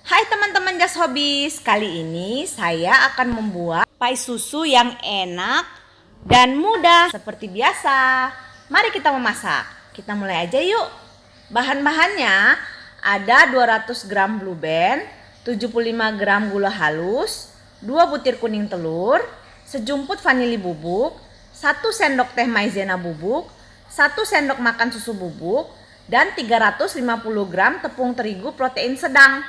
Hai teman-teman Just Hobbies, kali ini saya akan membuat pai susu yang enak dan mudah seperti biasa. Mari kita memasak. Kita mulai aja yuk. Bahan-bahannya ada 200 gram blue band, 75 gram gula halus, 2 butir kuning telur, sejumput vanili bubuk, 1 sendok teh maizena bubuk, 1 sendok makan susu bubuk, dan 350 gram tepung terigu protein sedang.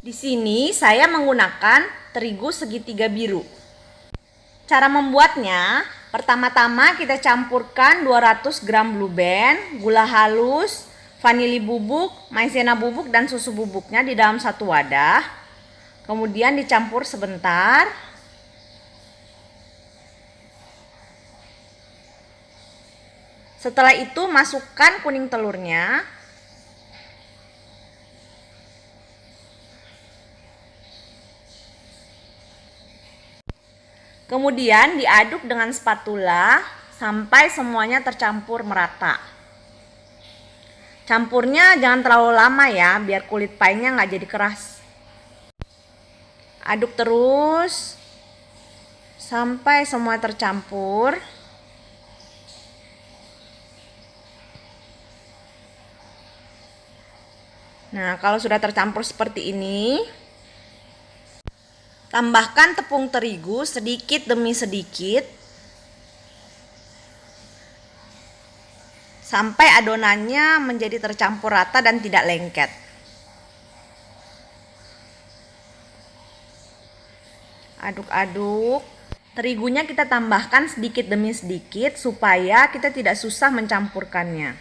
Di sini saya menggunakan terigu segitiga biru. Cara membuatnya, pertama-tama kita campurkan 200 gram blue band, gula halus, vanili bubuk, maizena bubuk, dan susu bubuknya di dalam satu wadah. Kemudian dicampur sebentar. Setelah itu masukkan kuning telurnya. Kemudian diaduk dengan spatula sampai semuanya tercampur merata. Campurnya jangan terlalu lama ya, biar kulit painya nggak jadi keras. Aduk terus sampai semua tercampur. Nah, kalau sudah tercampur seperti ini, tambahkan tepung terigu sedikit demi sedikit sampai adonannya menjadi tercampur rata dan tidak lengket. Aduk-aduk. Terigunya kita tambahkan sedikit demi sedikit supaya kita tidak susah mencampurkannya.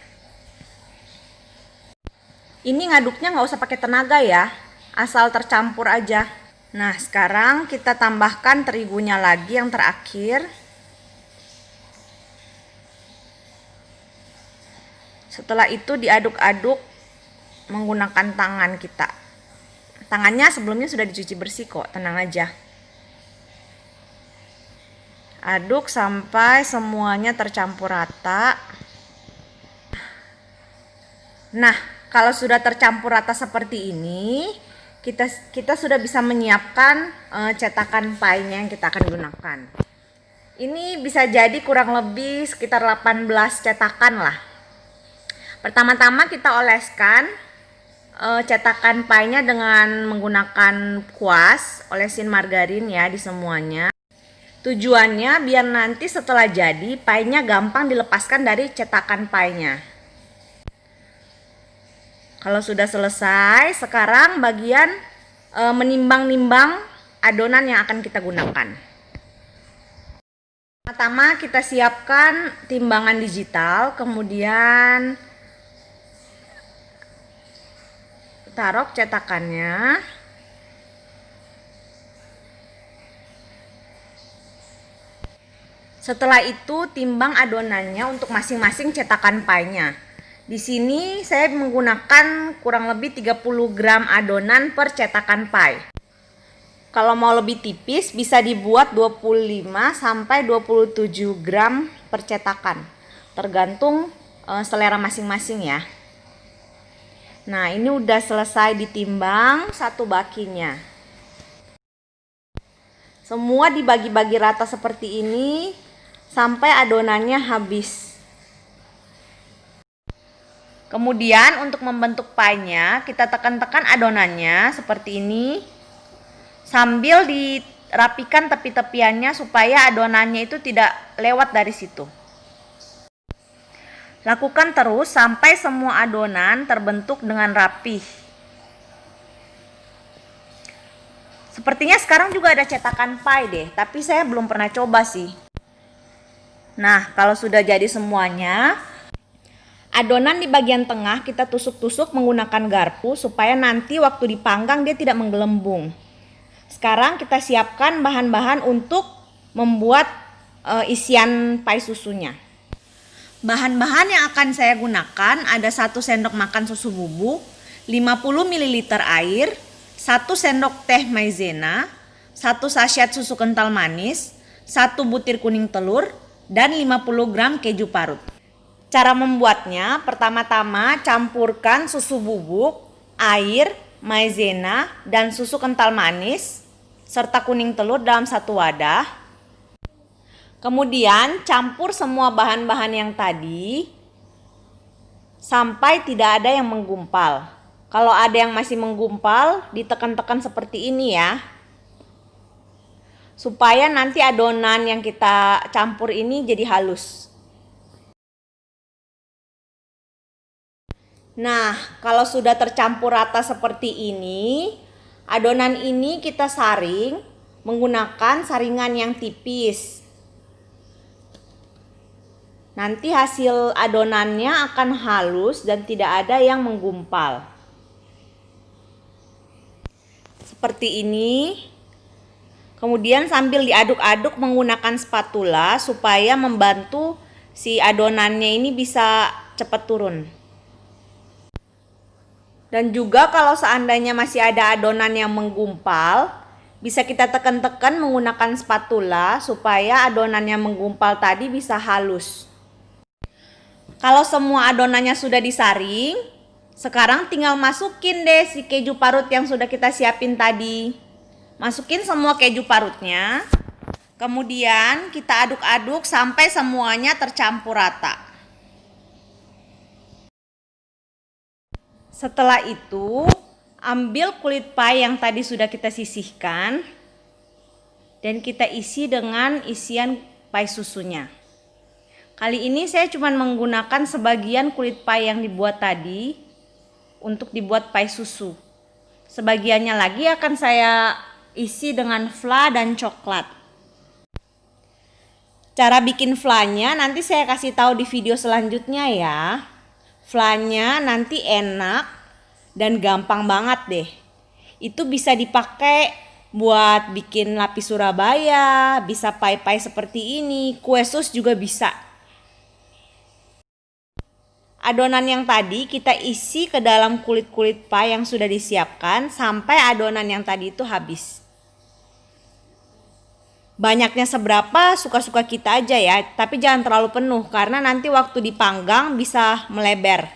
Ini ngaduknya nggak usah pakai tenaga ya, asal tercampur aja. Nah, sekarang kita tambahkan terigunya lagi yang terakhir. Setelah itu diaduk-aduk menggunakan tangan kita. Tangannya sebelumnya sudah dicuci bersih kok, tenang aja. Aduk sampai semuanya tercampur rata. Nah, kalau sudah tercampur rata seperti ini, kita sudah bisa menyiapkan cetakan painya yang kita akan gunakan. Ini bisa jadi kurang lebih sekitar 18 cetakan lah. Pertama-tama kita oleskan cetakan painya dengan menggunakan kuas, olesin margarin ya di semuanya. Tujuannya biar nanti setelah jadi painya gampang dilepaskan dari cetakan painya. Kalau sudah selesai, sekarang bagian menimbang-nimbang adonan yang akan kita gunakan. Pertama kita siapkan timbangan digital, kemudian taruh cetakannya. Setelah itu timbang adonannya untuk masing-masing cetakan painya. Di sini saya menggunakan kurang lebih 30 gram adonan per cetakan pai. Kalau mau lebih tipis bisa dibuat 25 sampai 27 gram per cetakan. Tergantung selera masing-masing ya. Nah, ini udah selesai ditimbang satu bakinya. Semua dibagi-bagi rata seperti ini sampai adonannya habis. Kemudian untuk membentuk painya kita tekan-tekan adonannya seperti ini sambil dirapikan tepi-tepiannya supaya adonannya itu tidak lewat dari situ. Lakukan terus sampai semua adonan terbentuk dengan rapih. Sepertinya sekarang juga ada cetakan pai deh, tapi saya belum pernah coba sih. Nah, kalau sudah jadi semuanya, adonan di bagian tengah kita tusuk-tusuk menggunakan garpu supaya nanti waktu dipanggang dia tidak menggelembung. Sekarang kita siapkan bahan-bahan untuk membuat isian pai susunya. Bahan-bahan yang akan saya gunakan ada 1 sendok makan susu bubuk, 50 ml air, 1 sendok teh maizena, 1 sachet susu kental manis, 1 butir kuning telur, dan 50 gram keju parut. Cara membuatnya, pertama-tama campurkan susu bubuk, air, maizena, dan susu kental manis, serta kuning telur dalam satu wadah. Kemudian campur semua bahan-bahan yang tadi sampai tidak ada yang menggumpal. Kalau ada yang masih menggumpal, ditekan-tekan seperti ini ya. Supaya nanti adonan yang kita campur ini jadi halus. Nah, kalau sudah tercampur rata seperti ini, adonan ini kita saring menggunakan saringan yang tipis. Nanti hasil adonannya akan halus dan tidak ada yang menggumpal. Seperti ini. Kemudian sambil diaduk-aduk menggunakan spatula supaya membantu si adonannya ini bisa cepat turun. Dan juga kalau seandainya masih ada adonan yang menggumpal, bisa kita tekan-tekan menggunakan spatula supaya adonan yang menggumpal tadi bisa halus. Kalau semua adonannya sudah disaring, sekarang tinggal masukin deh si keju parut yang sudah kita siapin tadi. Masukin semua keju parutnya. Kemudian kita aduk-aduk sampai semuanya tercampur rata. Setelah itu, ambil kulit pie yang tadi sudah kita sisihkan dan kita isi dengan isian pie susunya. Kali ini saya cuma menggunakan sebagian kulit pie yang dibuat tadi untuk dibuat pie susu. Sebagiannya lagi akan saya isi dengan fla dan coklat. Cara bikin flanya nanti saya kasih tahu di video selanjutnya ya. Flanya nanti enak dan gampang banget deh. Itu bisa dipakai buat bikin lapis Surabaya, bisa pie-pie seperti ini, kue sus juga bisa. Adonan yang tadi kita isi ke dalam kulit-kulit pie yang sudah disiapkan sampai adonan yang tadi itu habis. Banyaknya seberapa suka-suka kita aja ya, tapi jangan terlalu penuh karena nanti waktu dipanggang bisa melebar.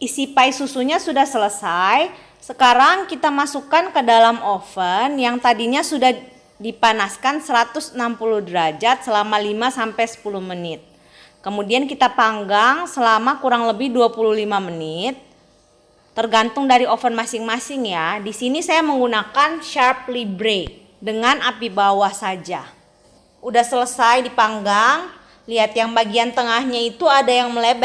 Isi pie susunya sudah selesai. Sekarang kita masukkan ke dalam oven yang tadinya sudah dipanaskan 160 derajat selama 5-10 menit. Kemudian kita panggang selama kurang lebih 25 menit. Tergantung dari oven masing-masing ya. Di sini saya menggunakan Sharp Libre dengan api bawah saja. Udah selesai dipanggang. Lihat yang bagian tengahnya itu ada yang melebar.